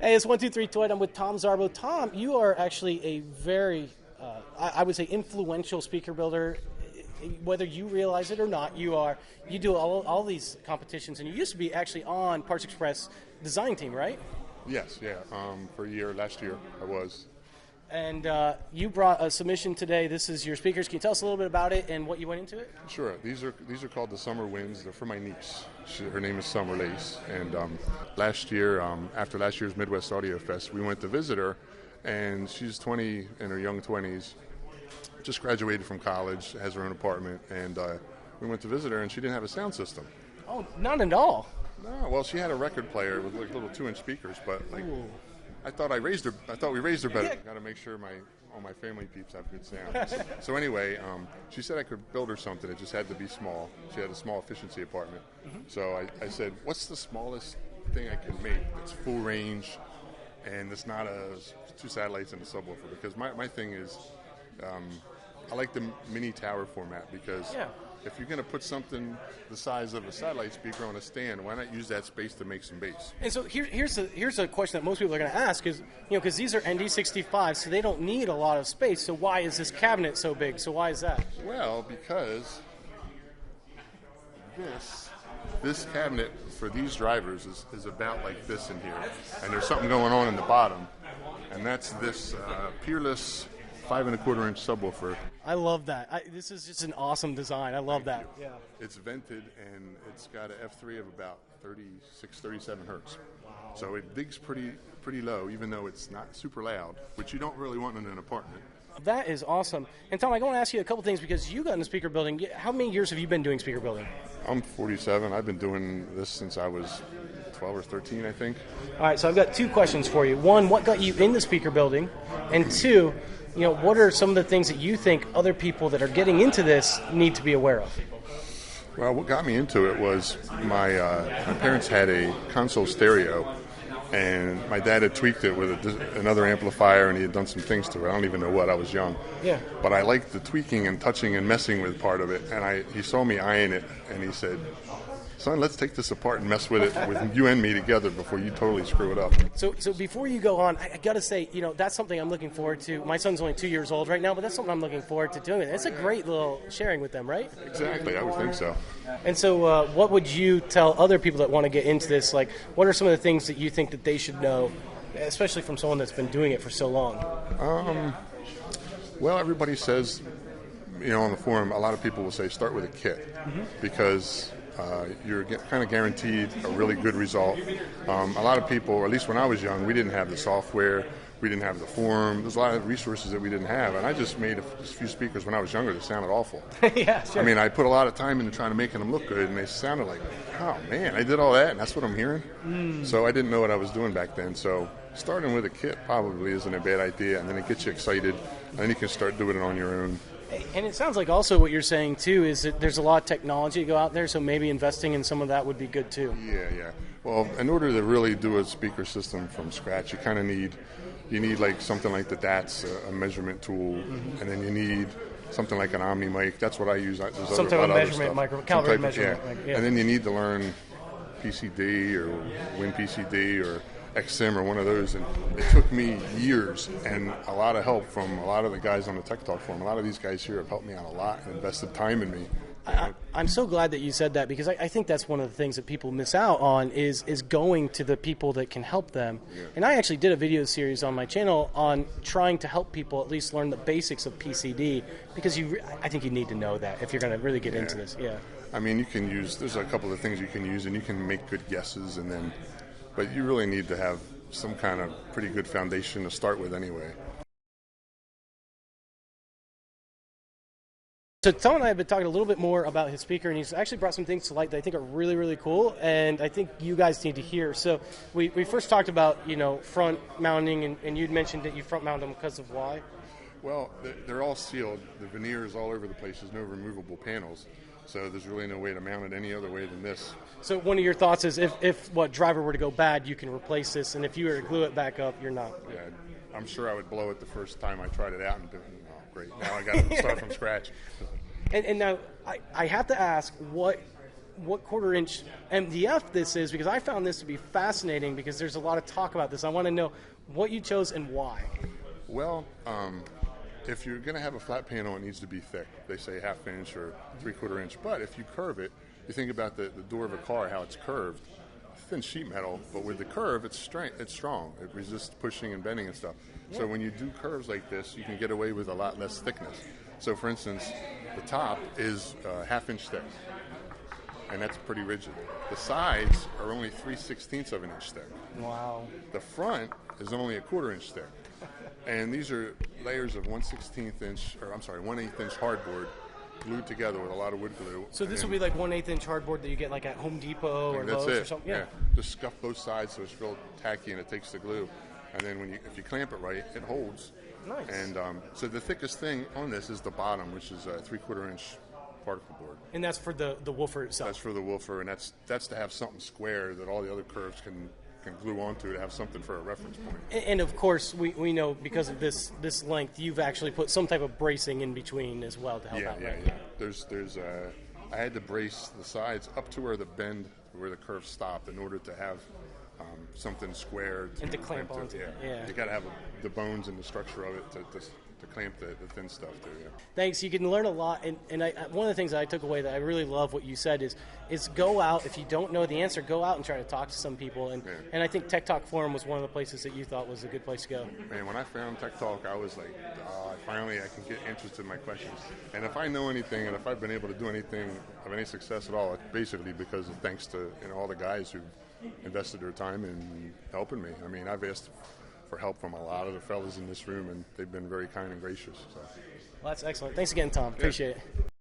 Hey, it's 123 Toy. I'm with Tom Zarbo. Tom, you are actually a very, I would say, influential speaker builder. Whether you realize it or not, you are. You do all these competitions, and you used to be actually on Parts Express design team, right? Yes, yeah. For a year, last year, I was. And you brought a submission today. This is your speakers. Can you tell us a little bit about it and what you went into it? Sure. These are called the Summer Winds. They're for my niece. Her name is Summer Lace. And last year, after last year's Midwest Audio Fest, we went to visit her, and she's 20 in her young 20s. Just graduated from college, has her own apartment, and we went to visit her, and she didn't have a sound system. Oh, none at all. No, well, she had a record player with like little 2-inch speakers, but like. Ooh. I thought we raised her better. Got to make sure all my family peeps have good sound. So anyway, she said I could build her something. It just had to be small. She had a small efficiency apartment. Mm-hmm. So I said, what's the smallest thing I can make that's full range and it's not two satellites and a subwoofer? Because my thing is, I like the mini tower format because. Yeah. If you're going to put something the size of a satellite speaker on a stand, why not use that space to make some bass? And so here's a question that most people are going to ask is, because these are ND65s, so they don't need a lot of space. So why is this cabinet so big? So why is that? Well, because this cabinet for these drivers is about like this in here, and there's something going on in the bottom, and that's this Peerless 5 1/4-inch subwoofer. I love that. This is just an awesome design. I love that. Yeah. It's vented, and it's got an F3 of about 36, 37 hertz. Wow. So it digs pretty low, even though it's not super loud, which you don't really want in an apartment. That is awesome. And Tom, I want to ask you a couple things because you got into speaker building. How many years have you been doing speaker building? I'm 47. I've been doing this since I was 12 or 13, I think. All right, so I've got two questions for you. One, what got you into speaker building? And two, what are some of the things that you think other people that are getting into this need to be aware of? Well, what got me into it was my parents had a console stereo, and my dad had tweaked it with another amplifier, and he had done some things to it. I don't even know what. I was young. Yeah. But I liked the tweaking and touching and messing with part of it, and he saw me eyeing it, and he said, son, let's take this apart and mess with it with you and me together before you totally screw it up. So before you go on, I got to say, that's something I'm looking forward to. My son's only 2 years old right now, but that's something I'm looking forward to doing. It's a great little sharing with them, right? Exactly, I would think so. And so what would you tell other people that want to get into this? Like, what are some of the things that you think that they should know, especially from someone that's been doing it for so long? Well, everybody says, on the forum, a lot of people will say start with a kit because you're kind of guaranteed a really good result. A lot of people, or at least when I was young, we didn't have the software, we didn't have the forum. There's a lot of resources that we didn't have, and I just made a few speakers when I was younger that sounded awful. Yeah, sure. I mean, I put a lot of time into trying to make them look good, and they sounded like, oh man, I did all that, and that's what I'm hearing? So I didn't know what I was doing back then. So starting with a kit probably isn't a bad idea, and then it gets you excited, and then you can start doing it on your own. And it sounds like also what you're saying, too, is that there's a lot of technology to go out there, so maybe investing in some of that would be good, too. Yeah. Well, in order to really do a speaker system from scratch, you kind of need like something like the DATS, a measurement tool, and then you need something like an Omni mic. That's what I use. Some type of measurement, calibrated measurement. Yeah. And then you need to learn PCD or WinPCD or XSIM or one of those, and it took me years and a lot of help from a lot of the guys on the Tech Talk forum. A lot of these guys here have helped me out a lot and invested time in me. I'm so glad that you said that because I think that's one of the things that people miss out on is going to the people that can help them. Yeah. And I actually did a video series on my channel on trying to help people at least learn the basics of PCD because I think you need to know that if you're going to really get into this. Yeah. I mean, there's a couple of things you can use, and you can make good guesses, but you really need to have some kind of pretty good foundation to start with anyway. So Tom and I have been talking a little bed more about his speaker, and he's actually brought some things to light that I think are really, really cool, and I think you guys need to hear. So we first talked about, front mounting, and you'd mentioned that you front mount them because of why? Well, they're all sealed. The veneer is all over the place. There's no removable panels. So there's really no way to mount it any other way than this. So one of your thoughts is if driver were to go bad, you can replace this, and if you were to glue it back up, you're not. Yeah, I'm sure I would blow it the first time I tried it out and great. Now I got to start from scratch. And now I have to ask, what what quarter-inch MDF this is, because I found this to be fascinating because there's a lot of talk about this. I want to know what you chose and why. Well, if you're going to have a flat panel, it needs to be thick. They say 1/2 inch or 3/4 inch. But if you curve it, you think about the door of a car, how it's curved. Thin sheet metal, but with the curve, it's strong. It resists pushing and bending and stuff. Yeah. So when you do curves like this, you can get away with a lot less thickness. So for instance, the top is 1/2 inch thick, and that's pretty rigid. The sides are only 3/16 of an inch thick. Wow. The front is only 1/4 inch thick. And these are layers of 1/8 inch hardboard glued together with a lot of wood glue. So this will be like 1/8 inch hardboard that you get like at Home Depot or Lowe's or something? Yeah. Just scuff both sides so it's real tacky and it takes the glue. And then if you clamp it right, it holds. Nice. And so the thickest thing on this is the bottom, which is a 3/4 inch particle board. And that's for the woofer itself? That's for the woofer, and that's to have something square that all the other curves can glue onto to have something for a reference point. And of course, we know because of this length, you've actually put some type of bracing in between as well to help out. Yeah. There's I had to brace the sides up to where the bend, where the curve stopped, in order to have something square and to clamp onto. Yeah. You got to have the bones and the structure of it to clamp the thin stuff too. Yeah. Thanks. You can learn a lot, and one of the things that I took away that I really love what you said is go out. If you don't know the answer, go out and try to talk to some people. And I think Tech Talk Forum was one of the places that you thought was a good place to go. Man, when I found Tech Talk, I was like, finally I can get answers to my questions. And if I know anything, and if I've been able to do anything of any success at all, it's basically because of thanks to all the guys who invested their time in helping me. I mean, I've asked for help from a lot of the fellas in this room, and they've been very kind and gracious. So. Well, that's excellent. Thanks again, Tom. Appreciate it.